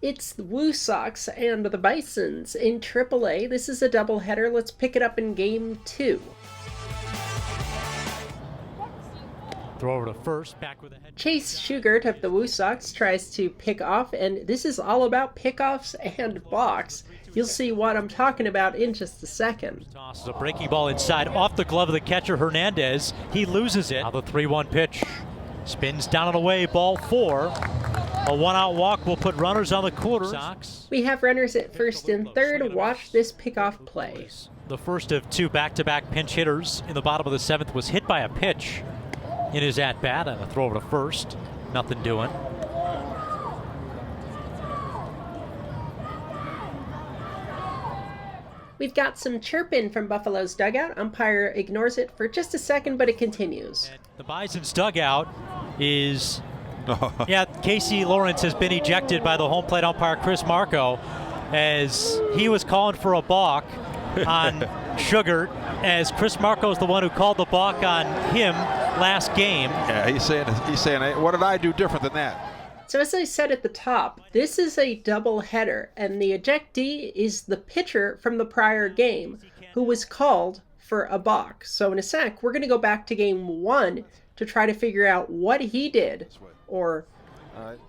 It's the Woo Sox and the Bisons in AAA. This is a doubleheader. Let's pick it up in Game 2. Throw over to first, back with a head. Chase Shugart of the Woo Sox tries to pick off, and this is all about pickoffs and balks. You'll see what I'm talking about in just a second. Tosses a breaking ball inside, off the glove of the catcher Hernandez. He loses it. Now the 3-1 pitch. Spins down and away, ball 4. A one-out walk will put runners on the quarter. Sox. We have runners at first and third. Watch this pickoff play. The first of 2 back-to-back pinch hitters in the bottom of the 7th was hit by a pitch in his at-bat, and a throw over to first. Nothing doing. We've got some chirping from Buffalo's dugout. Umpire ignores it for just a second, but it continues. The Bison's dugout is... yeah, Casey Lawrence has been ejected by the home plate umpire Chris Marco as he was calling for a balk on Shugart, as Chris Marco is the one who called the balk on him last game. Yeah, he's saying, hey, what did I do different than that? So as I said at the top, this is a double header, and the ejectee is the pitcher from the prior game who was called for a balk. So in a sec, we're going to go back to Game 1 to try to figure out what he did or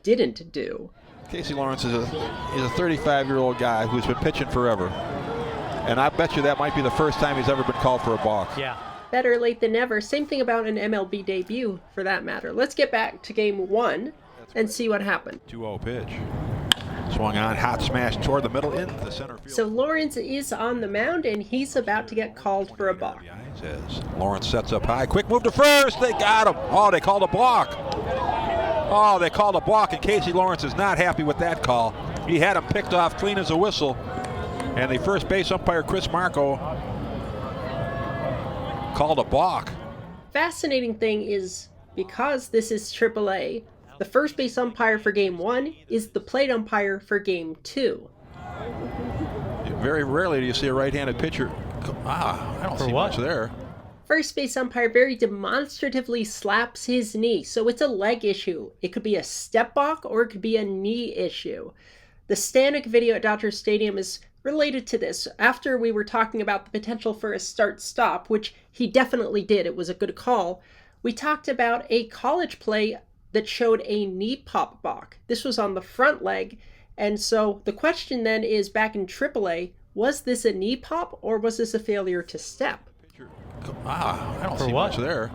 didn't do. Casey Lawrence is a 35-year-old guy who's been pitching forever. And I bet you that might be the first time he's ever been called for a balk. Yeah. Better late than never. Same thing about an MLB debut, for that matter. Let's get back to Game 1 and see what happened. 2-0 pitch. Swung on, hot smash toward the middle in the center field. So Lawrence is on the mound, and he's about to get called for a balk. As Lawrence sets up high. Quick move to first. They got him. Oh, they called a balk. Oh, they called a balk, and Casey Lawrence is not happy with that call. He had him picked off clean as a whistle. And the first base umpire, Chris Marco, called a balk. Fascinating thing is, because this is AAA, the first base umpire for Game 1 is the plate umpire for Game 2. Very rarely do you see a right-handed pitcher. I don't see much there. First base umpire very demonstratively slaps his knee, so it's a leg issue. It could be a step balk or it could be a knee issue. The Stanek video at Dodger Stadium is related to this. After we were talking about the potential for a start-stop, which he definitely did, it was a good call, we talked about a college play that showed a knee pop balk. This was on the front leg, and so the question then is, back in AAA, was this a knee pop or was this a failure to step? I don't see much there.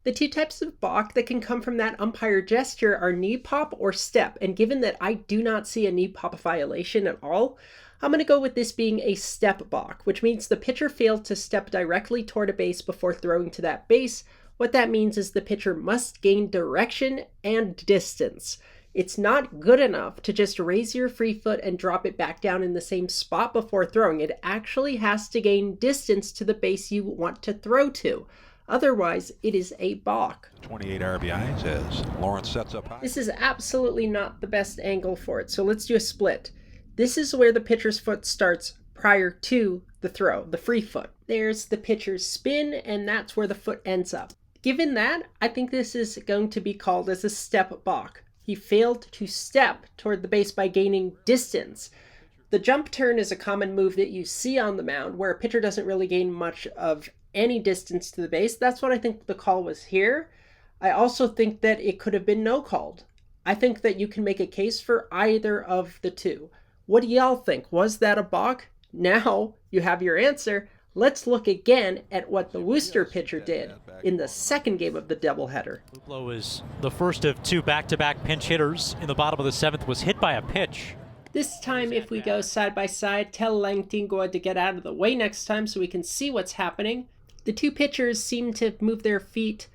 The 2 types of balk that can come from that umpire gesture are knee pop or step, and given that I do not see a knee pop violation at all, I'm going to go with this being a step balk, which means the pitcher failed to step directly toward a base before throwing to that base. What that means is the pitcher must gain direction and distance. It's not good enough to just raise your free foot and drop it back down in the same spot before throwing. It actually has to gain distance to the base you want to throw to. Otherwise, it is a balk. 28 RBIs as Lawrence sets up high. This is absolutely not the best angle for it, so let's do a split. This is where the pitcher's foot starts prior to the throw, the free foot. There's the pitcher's spin, and that's where the foot ends up. Given that, I think this is going to be called as a step balk. He failed to step toward the base by gaining distance. The jump turn is a common move that you see on the mound where a pitcher doesn't really gain much of any distance to the base. That's what I think the call was here. I also think that it could have been no called. I think that you can make a case for either of the two. What do y'all think? Was that a balk? Now you have your answer. Let's look again at what the Worcester pitcher did in the second game of the doubleheader. Luplow is the first of 2 back-to-back pinch hitters in the bottom of the 7th was hit by a pitch. This time, if we go side by side, tell Langtingo to get out of the way next time so we can see what's happening. The 2 pitchers seem to move their feet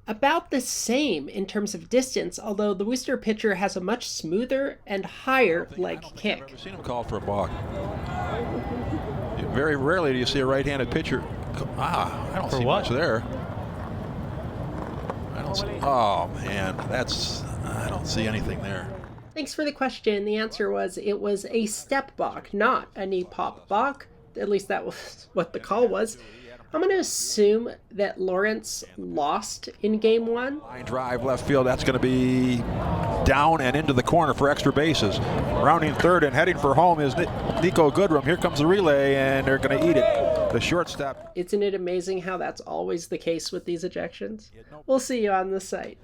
about the same in terms of distance, although the Worcester pitcher has a much smoother and higher leg kick. I've never seen him called for a balk. Very rarely do you see a right-handed pitcher. I don't see much there. I don't see. Oh man, I don't see anything there. Thanks for the question. The answer was it was a step balk, not a knee pop balk. At least that was what the call was. I'm going to assume that Lawrence lost in game 1. Line drive left field. That's going to be down and into the corner for extra bases. Rounding third and heading for home is Nico Goodrum. Here comes the relay, and they're going to eat it. The shortstop. Isn't it amazing how that's always the case with these ejections? We'll see you on the site.